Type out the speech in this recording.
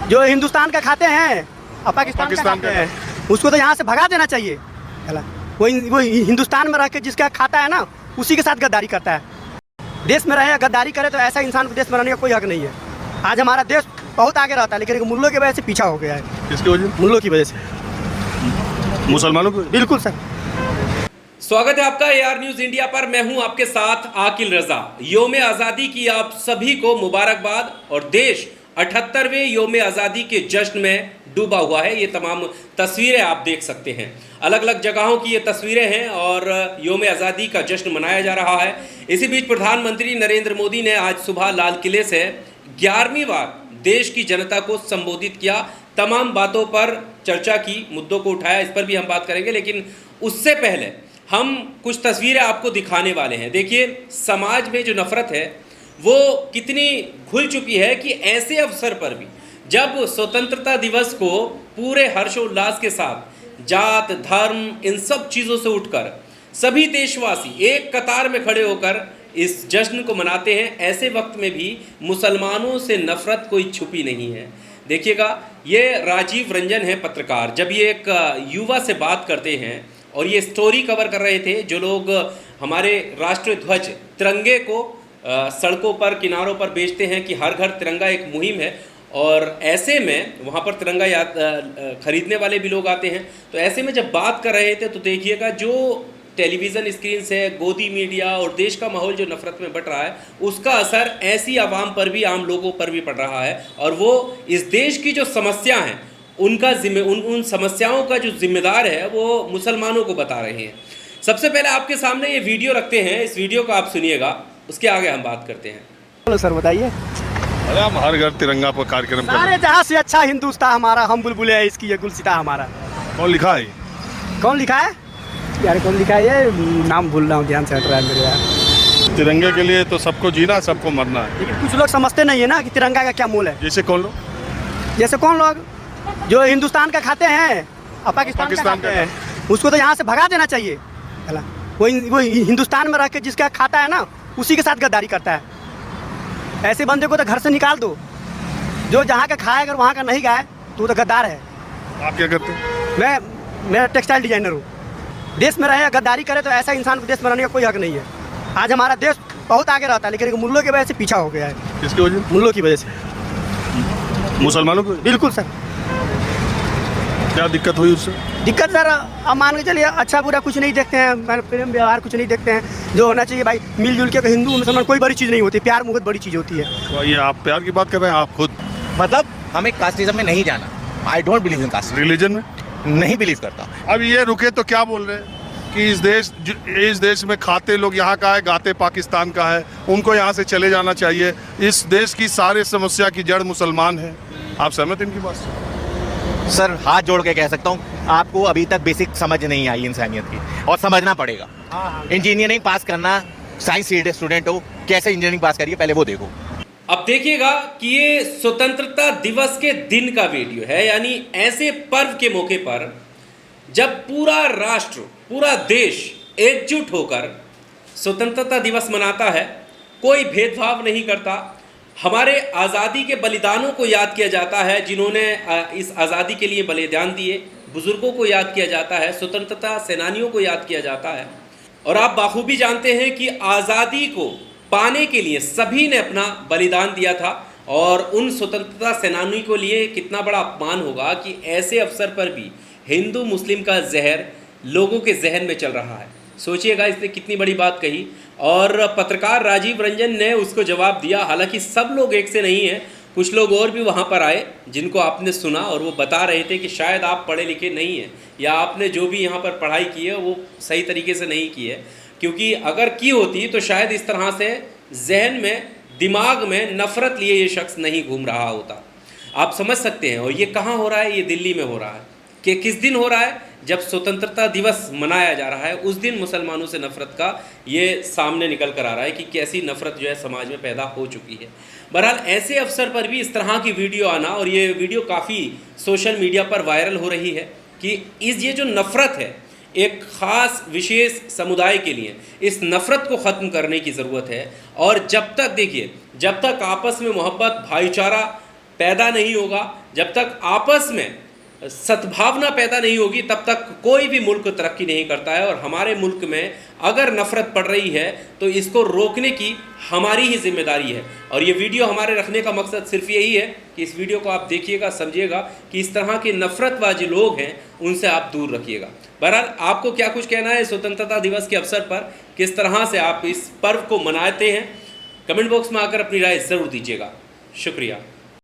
जो हिंदुस्तान का खाते हैं और पाकिस्तान का खाते हैं, उसको तो यहाँ से भगा देना चाहिए। वो हिंदुस्तान में रह के जिसका खाता है ना, उसी के साथ गद्दारी करता है। देश में रहे गद्दारी करे तो ऐसा इंसान को देश में रहने का कोई हक नहीं है। आज हमारा देश बहुत आगे रहता है, लेकिन मुल्लों की वजह से पीछा हो गया है। किसकी वजह? मुल्लों की वजह से, मुसलमानों को। बिल्कुल सर। स्वागत है आपका AR न्यूज इंडिया पर। मैं हूं आपके साथ आकिल रजा। योम आज़ादी की आप सभी को मुबारकबाद। और देश 78वें योम आज़ादी के जश्न में डूबा हुआ है। ये तमाम तस्वीरें आप देख सकते हैं, अलग अलग जगहों की ये तस्वीरें हैं और योम आज़ादी का जश्न मनाया जा रहा है। इसी बीच प्रधानमंत्री नरेंद्र मोदी ने आज सुबह लाल किले से 11वीं बार देश की जनता को संबोधित किया, तमाम बातों पर चर्चा की, मुद्दों को उठाया। इस पर भी हम बात करेंगे, लेकिन उससे पहले हम कुछ तस्वीरें आपको दिखाने वाले हैं। देखिए, समाज में जो नफरत है वो कितनी घुल चुकी है कि ऐसे अवसर पर भी जब स्वतंत्रता दिवस को पूरे हर्षोल्लास के साथ जात धर्म इन सब चीज़ों से उठकर सभी देशवासी एक कतार में खड़े होकर इस जश्न को मनाते हैं, ऐसे वक्त में भी मुसलमानों से नफरत कोई छुपी नहीं है। देखिएगा, ये राजीव रंजन है पत्रकार। जब ये एक युवा से बात करते हैं और ये स्टोरी कवर कर रहे थे, जो लोग हमारे राष्ट्रीय ध्वज तिरंगे को सड़कों पर किनारों पर बेचते हैं कि हर घर तिरंगा एक मुहिम है, और ऐसे में वहाँ पर तिरंगा खरीदने वाले भी लोग आते हैं। तो ऐसे में जब बात कर रहे थे तो देखिएगा, जो टेलीविज़न स्क्रीन से गोदी मीडिया और देश का माहौल जो नफरत में बट रहा है, उसका असर ऐसी आवाम पर भी, आम लोगों पर भी पड़ रहा है। और वो इस देश की जो समस्या हैं उनका उन समस्याओं का जो जिम्मेदार है वो मुसलमानों को बता रहे हैं। सबसे पहले आपके सामने ये वीडियो रखते हैं, इस वीडियो को आप सुनिएगा, उसके आगे हम बात करते हैं। हेलो सर, बताइए। अरे हम हर घर तिरंगा पर कार्यक्रम कर रहे हैं। जहाँ से अच्छा हिंदुस्तान हमारा, हम बुलबुले हैं इसकी, ये गुलसिता हमारा। कौन लिखा है? कौन लिखा है यार? कौन लिखा है? ये नाम भूल रहा हूँ, ध्यान से हट रहा है मेरे यार। तिरंगे के लिए तो सबको जीना, सबको मरना है। लेकिन कुछ लोग समझते नहीं है ना कि तिरंगा का क्या मूल है। जैसे कौन लोग? जैसे कौन लोग जो हिंदुस्तान का खाते हैं और पाकिस्तान का खाते हैं, उसको तो यहाँ से भगा देना चाहिए। वो हिंदुस्तान में रह के जिसका खाता है ना, उसी के साथ गद्दारी करता है। ऐसे बंदे को तो घर से निकाल दो। जो जहाँ का खाए, अगर वहाँ का नहीं खाए तो वो तो गद्दार है। आप क्या करते हैं? मेरा टेक्सटाइल डिजाइनर हूँ। देश में रहे गद्दारी करे तो ऐसा इंसान को देश में रहने का कोई हक नहीं है। आज हमारा देश बहुत आगे रहता है, लेकिन मुल्लों की वजह से पीछा हो गया है। किसकी वजह? मुल्लों की वजह से, मुसलमानों को। बिल्कुल सर। क्या दिक्कत हुई उससे? दिक्कत सर, अब मान के चलिए, अच्छा बुरा कुछ नहीं देखते हैं, प्रेम व्यवहार कुछ नहीं देखते हैं। जो होना चाहिए भाई, मिलजुल के हिंदू मुसलमान कोई बड़ी चीज़ नहीं होती, प्यार मुहब्बत बड़ी चीज़ होती है। तो ये आप प्यार की बात कर रहे हैं आप खुद? मतलब हमें कास्टिज्म में नहीं जाना। I don't believe in caste. Religion में नहीं बिलीव करता। अब ये रुके तो क्या बोल रहे हैं कि इस देश में खाते लोग यहाँ का है, गाते पाकिस्तान का है, उनको यहाँ से चले जाना चाहिए। इस देश की सारे समस्या की जड़ मुसलमान है। आप सहमत इनकी बात से? सर, हाथ जोड़ के कह सकता हूँ, आपको अभी तक बेसिक समझ नहीं आई इंसानियत की, और समझना पड़ेगा। इंजीनियरिंग पास करना, साइंस स्टूडेंट हो, कैसे इंजीनियरिंग पास करिए पहले वो देखो। अब देखिएगा कि ये स्वतंत्रता दिवस के दिन का वीडियो है, यानी ऐसे पर्व के मौके पर जब पूरा राष्ट्र, पूरा देश एकजुट होकर स्वतंत्रता दिवस मनाता है, कोई भेदभाव नहीं करता। हमारे आज़ादी के बलिदानों को याद किया जाता है, जिन्होंने इस आज़ादी के लिए बलिदान दिए। बुजुर्गों को याद किया जाता है, स्वतंत्रता सेनानियों को याद किया जाता है। और आप बाखूबी जानते हैं कि आज़ादी को पाने के लिए सभी ने अपना बलिदान दिया था, और उन स्वतंत्रता सेनानियों के लिए कितना बड़ा अपमान होगा कि ऐसे अवसर पर भी हिंदू मुस्लिम का जहर लोगों के जहन में चल रहा है। सोचिएगा, इसने कितनी बड़ी बात कही, और पत्रकार राजीव रंजन ने उसको जवाब दिया। हालांकि सब लोग एक से नहीं हैं, कुछ लोग और भी वहाँ पर आए जिनको आपने सुना, और वो बता रहे थे कि शायद आप पढ़े लिखे नहीं हैं, या आपने जो भी यहाँ पर पढ़ाई की है वो सही तरीके से नहीं की है, क्योंकि अगर की होती तो शायद इस तरह से जहन में, दिमाग में नफरत लिए ये शख्स नहीं घूम रहा होता। आप समझ सकते हैं। और ये कहाँ हो रहा है? ये दिल्ली में हो रहा है। कि किस दिन हो रहा है? जब स्वतंत्रता दिवस मनाया जा रहा है, उस दिन मुसलमानों से नफरत का ये सामने निकल कर आ रहा है कि कैसी नफरत जो है समाज में पैदा हो चुकी है। बहरहाल ऐसे अवसर पर भी इस तरह की वीडियो आना, और ये वीडियो काफ़ी सोशल मीडिया पर वायरल हो रही है कि ये जो नफरत है एक ख़ास विशेष समुदाय के लिए, इस नफ़रत को ख़त्म करने की ज़रूरत है। और जब तक देखिए, जब तक आपस में मोहब्बत, भाईचारा पैदा नहीं होगा, जब तक आपस में सद्भावना पैदा नहीं होगी, तब तक कोई भी मुल्क तरक्की नहीं करता है। और हमारे मुल्क में अगर नफरत पड़ रही है तो इसको रोकने की हमारी ही जिम्मेदारी है। और ये वीडियो हमारे रखने का मकसद सिर्फ यही है कि इस वीडियो को आप देखिएगा, समझिएगा कि इस तरह के नफरतबाजी लोग हैं उनसे आप दूर रखिएगा। बहरहाल आपको क्या कुछ कहना है स्वतंत्रता दिवस के अवसर पर, किस तरह से आप इस पर्व को मनाते हैं, कमेंट बॉक्स में आकर अपनी राय ज़रूर दीजिएगा। शुक्रिया।